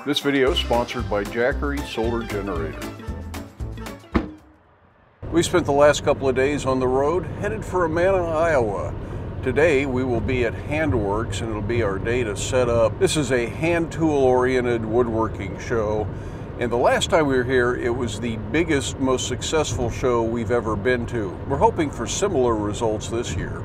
This video is sponsored by Jackery Solar Generator. We spent the last couple of days on the road, headed for Amana, Iowa. Today we will be at Handworks and it'll be our day to set up. This is a hand tool oriented woodworking show. And the last time we were here, it was the biggest, most successful show we've ever been to. We're hoping for similar results this year.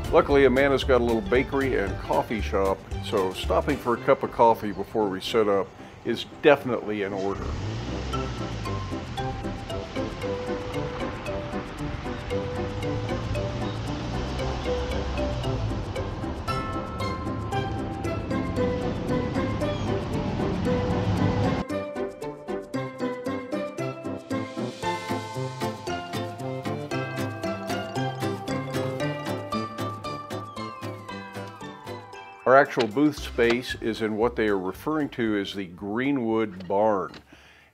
Luckily, Amanda's got a little bakery and coffee shop, so stopping for a cup of coffee before we set up is definitely in order. Our actual booth space is in what they are referring to as the Greenwood Barn.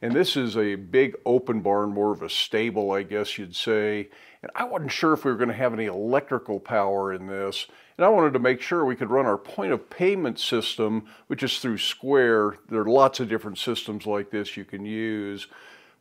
And this is a big open barn, more of a stable, I guess you'd say. And I wasn't sure if we were going to have any electrical power in this. And I wanted to make sure we could run our point of payment system, which is through Square. There are lots of different systems like this you can use.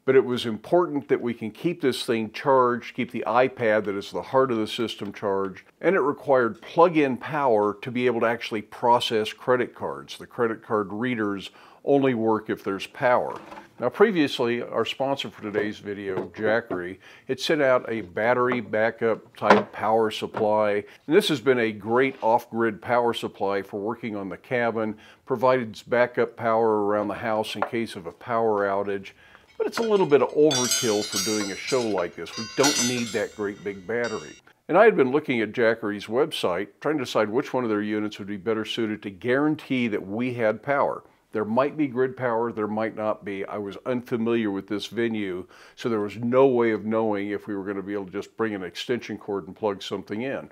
But it was important that we can keep this thing charged, keep the iPad that is the heart of the system charged, and it required plug-in power to be able to actually process credit cards. The credit card readers only work if there's power. Now previously, our sponsor for today's video, Jackery, had sent out a battery backup type power supply. And this has been a great off-grid power supply for working on the cabin, provided backup power around the house in case of a power outage. But it's a little bit of overkill for doing a show like this. We don't need that great big battery. And I had been looking at Jackery's website, trying to decide which one of their units would be better suited to guarantee that we had power. There might be grid power, there might not be. I was unfamiliar with this venue, so there was no way of knowing if we were going to be able to just bring an extension cord and plug something in.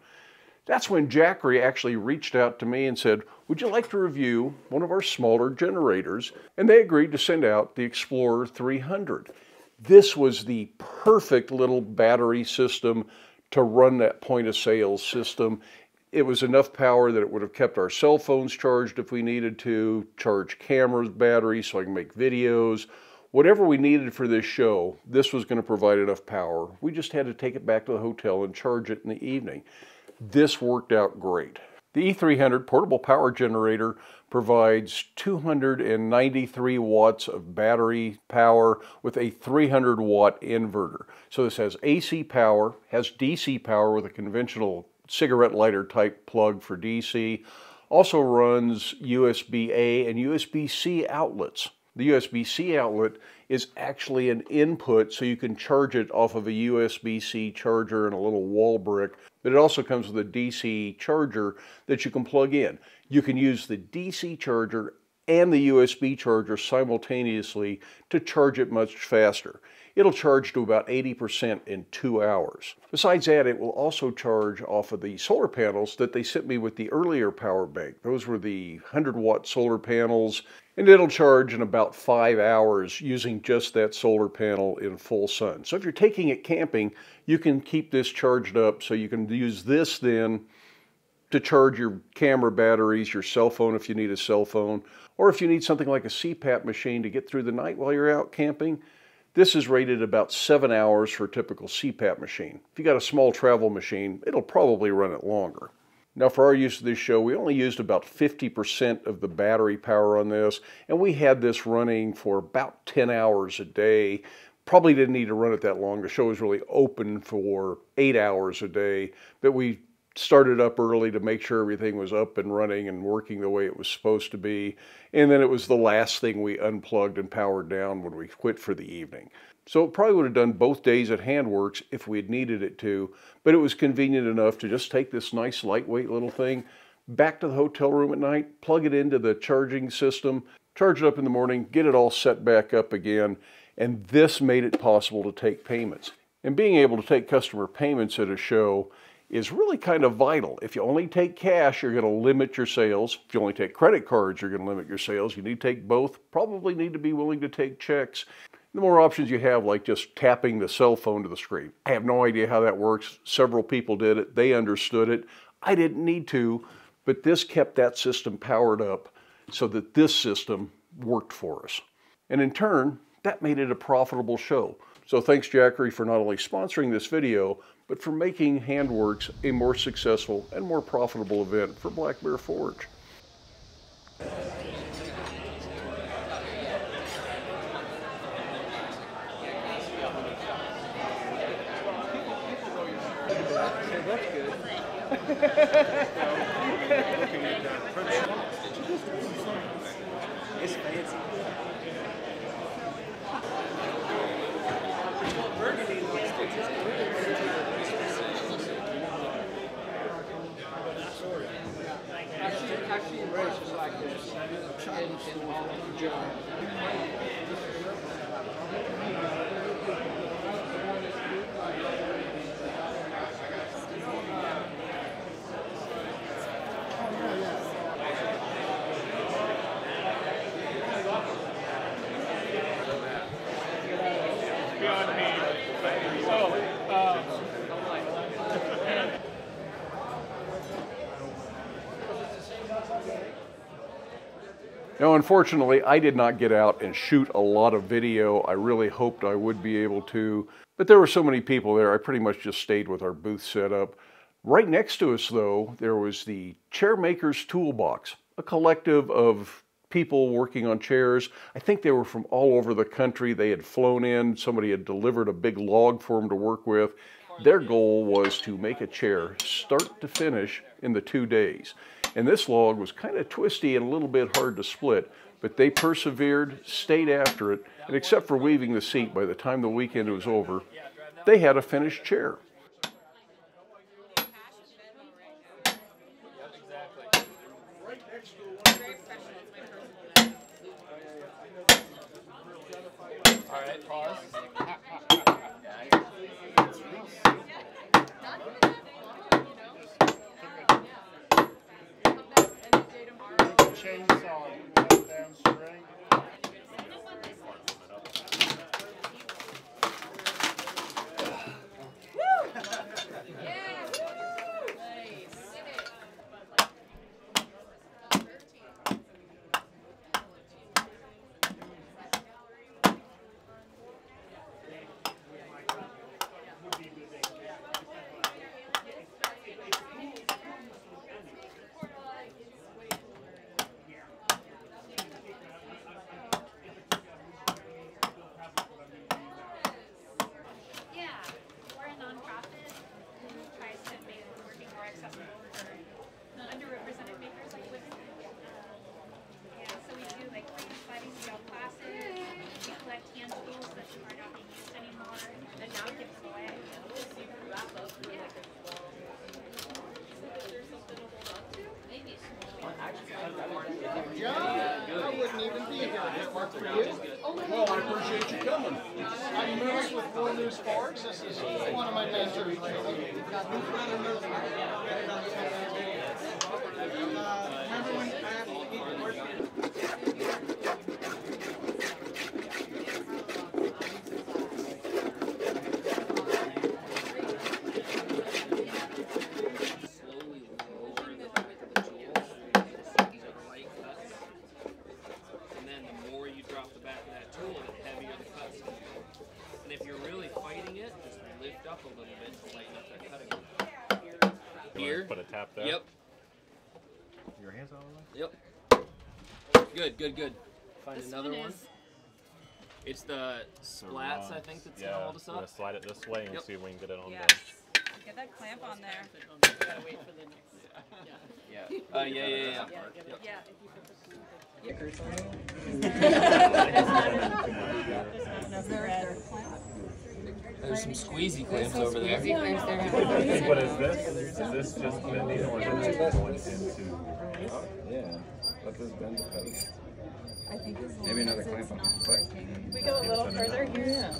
That's when Jackery actually reached out to me and said, would you like to review one of our smaller generators? And they agreed to send out the Explorer 300. This was the perfect little battery system to run that point of sale system. It was enough power that it would have kept our cell phones charged if we needed to, charge cameras, batteries so I can make videos. Whatever we needed for this show, this was going to provide enough power. We just had to take it back to the hotel and charge it in the evening. This worked out great. The E300 portable power generator provides 293 watts of battery power with a 300 watt inverter. So this has AC power, has DC power with a conventional cigarette lighter type plug for DC, also runs USB-A and USB-C outlets. The USB-C outlet is actually an input, so you can charge it off of a USB-C charger and a little wall brick, but it also comes with a DC charger that you can plug in. You can use the DC charger and the USB charger simultaneously to charge it much faster. It'll charge to about 80% in 2 hours. Besides that, it will also charge off of the solar panels that they sent me with the earlier power bank. Those were the 100 watt solar panels, and it'll charge in about 5 hours using just that solar panel in full sun. So if you're taking it camping, you can keep this charged up so you can use this then to charge your camera batteries, your cell phone if you need a cell phone, or if you need something like a CPAP machine to get through the night while you're out camping. This is rated about 7 hours for a typical CPAP machine. If you got a small travel machine, it'll probably run it longer. Now for our use of this show, we only used about 50% of the battery power on this, and we had this running for about 10 hours a day. Probably didn't need to run it that long. The show was really open for 8 hours a day, but we started up early to make sure everything was up and running and working the way it was supposed to be. And then it was the last thing we unplugged and powered down when we quit for the evening. So it probably would have done both days at Handworks if we had needed it to, but it was convenient enough to just take this nice lightweight little thing back to the hotel room at night, plug it into the charging system, charge it up in the morning, get it all set back up again, and this made it possible to take payments. And being able to take customer payments at a show is really kind of vital. If you only take cash, you're going to limit your sales. If you only take credit cards, you're going to limit your sales. You need to take both. Probably need to be willing to take checks. The more options you have, like just tapping the cell phone to the screen. I have no idea how that works. Several people did it. They understood it. I didn't need to, but this kept that system powered up so that this system worked for us. And in turn, that made it a profitable show. So thanks, Jackery, for not only sponsoring this video, but for making Handworks a more successful and more profitable event for Black Bear Forge. It's fancy. Actually, races like this. Now, unfortunately, I did not get out and shoot a lot of video. I really hoped I would be able to, but there were so many people there, I pretty much just stayed with our booth setup. Right next to us, though, there was the Chair Makers Toolbox, a collective of people working on chairs. I think they were from all over the country. They had flown in. Somebody had delivered a big log for them to work with. Their goal was to make a chair start to finish in the 2 days. And this log was kind of twisty and a little bit hard to split, but they persevered, stayed after it, and except for weaving the seat, by the time the weekend was over, they had a finished chair. All right, pause. Chainsaw down straight. I wouldn't even be here. This worked for you. Well, I appreciate you coming. I'm moving with 4 new sparks. This is one of my mentors. Remember when I asked you to work? a little bit to lighten up their cutting. Here. Put a tap there. Yep. Your hands out of the way? Yep. Good, good, good. Find another one. It's the splats, I think, that's gonna hold us we're up. gonna slide it this way and Yep. see if we can get it on Yes. there. Get that clamp on there. Gotta wait for the next. Yeah. Yeah. There's some squeezy clamps over there. What is this? Is this just bending or is it just going into... Yeah, let this bend the pedal. Maybe another clamp on the foot. We go a little further here. Yeah.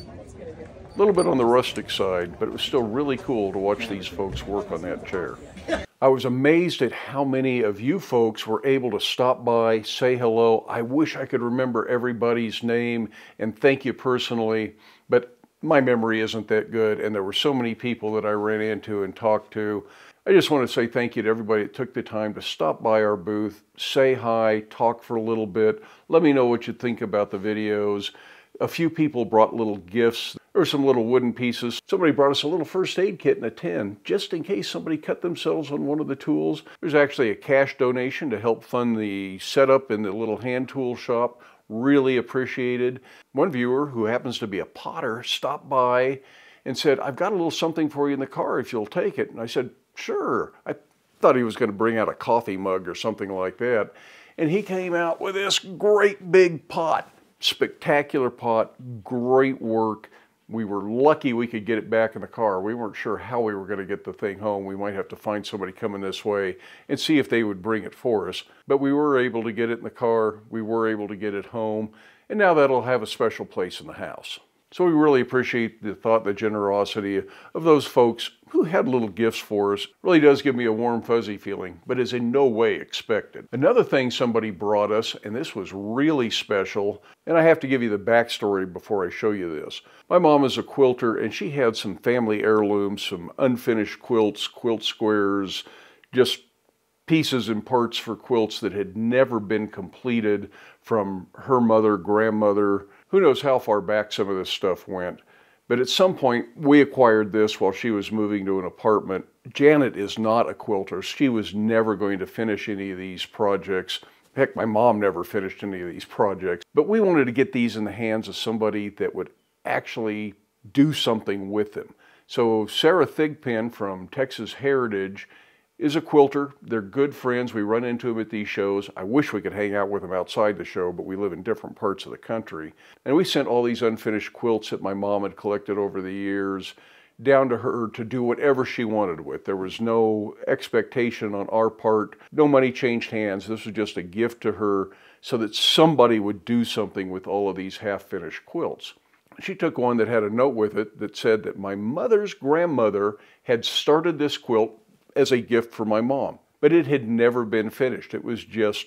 A little bit on the rustic side, but it was still really cool to watch these folks work on that chair. I was amazed at how many of you folks were able to stop by, say hello. I wish I could remember everybody's name and thank you personally, but my memory isn't that good, and there were so many people that I ran into and talked to. I just want to say thank you to everybody that took the time to stop by our booth, say hi, talk for a little bit, let me know what you think about the videos. A few people brought little gifts. There were some little wooden pieces. Somebody brought us a little first aid kit and a tin, just in case somebody cut themselves on one of the tools. There's actually a cash donation to help fund the setup in the little hand tool shop. Really appreciated. One viewer, who happens to be a potter, stopped by and said, "I've got a little something for you in the car if you'll take it." And I said, "Sure." I thought he was going to bring out a coffee mug or something like that. And he came out with this great big pot. Spectacular pot, great work. We were lucky we could get it back in the car. We weren't sure how we were going to get the thing home. We might have to find somebody coming this way and see if they would bring it for us. But we were able to get it in the car. We were able to get it home. And now that'll have a special place in the house. So we really appreciate the thought, the generosity of those folks who had little gifts for us. It really does give me a warm, fuzzy feeling, but is in no way expected. Another thing somebody brought us, and this was really special, and I have to give you the backstory before I show you this. My mom is a quilter, and she had some family heirlooms, some unfinished quilts, quilt squares, just pieces and parts for quilts that had never been completed from her mother, grandmother. Who knows how far back some of this stuff went. But at some point, we acquired this while she was moving to an apartment. Janet is not a quilter. She was never going to finish any of these projects. Heck, my mom never finished any of these projects. But we wanted to get these in the hands of somebody that would actually do something with them. So Sarah Thigpen from Texas Heritage is a quilter. They're good friends. We run into them at these shows. I wish we could hang out with them outside the show, but we live in different parts of the country. And we sent all these unfinished quilts that my mom had collected over the years down to her to do whatever she wanted with. There was no expectation on our part. No money changed hands. This was just a gift to her so that somebody would do something with all of these half-finished quilts. She took one that had a note with it that said that my mother's grandmother had started this quilt as a gift for my mom, but it had never been finished. It was just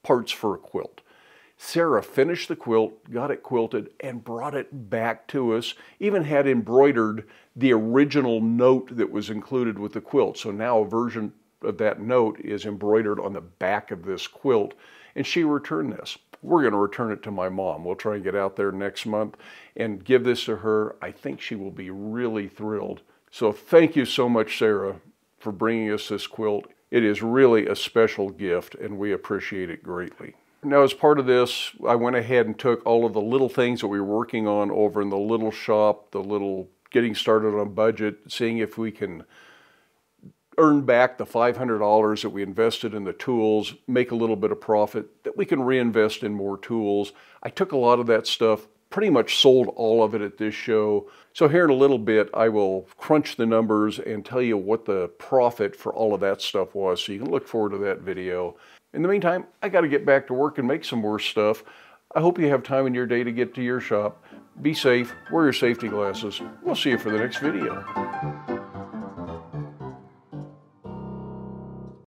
parts for a quilt. Sarah finished the quilt, got it quilted, and brought it back to us, even had embroidered the original note that was included with the quilt. So now a version of that note is embroidered on the back of this quilt, and she returned this. We're going to return it to my mom. We'll try and get out there next month and give this to her. I think she will be really thrilled. So thank you so much, Sarah, for bringing us this quilt. It is really a special gift, and we appreciate it greatly. Now, as part of this, I went ahead and took all of the little things that we were working on over in the little shop, the little getting started on budget, seeing if we can earn back the $500 that we invested in the tools, make a little bit of profit that we can reinvest in more tools. I took a lot of that stuff, pretty much sold all of it at this show. So here in a little bit, I will crunch the numbers and tell you what the profit for all of that stuff was. So you can look forward to that video. In the meantime, I got to get back to work and make some more stuff. I hope you have time in your day to get to your shop. Be safe, wear your safety glasses. We'll see you for the next video.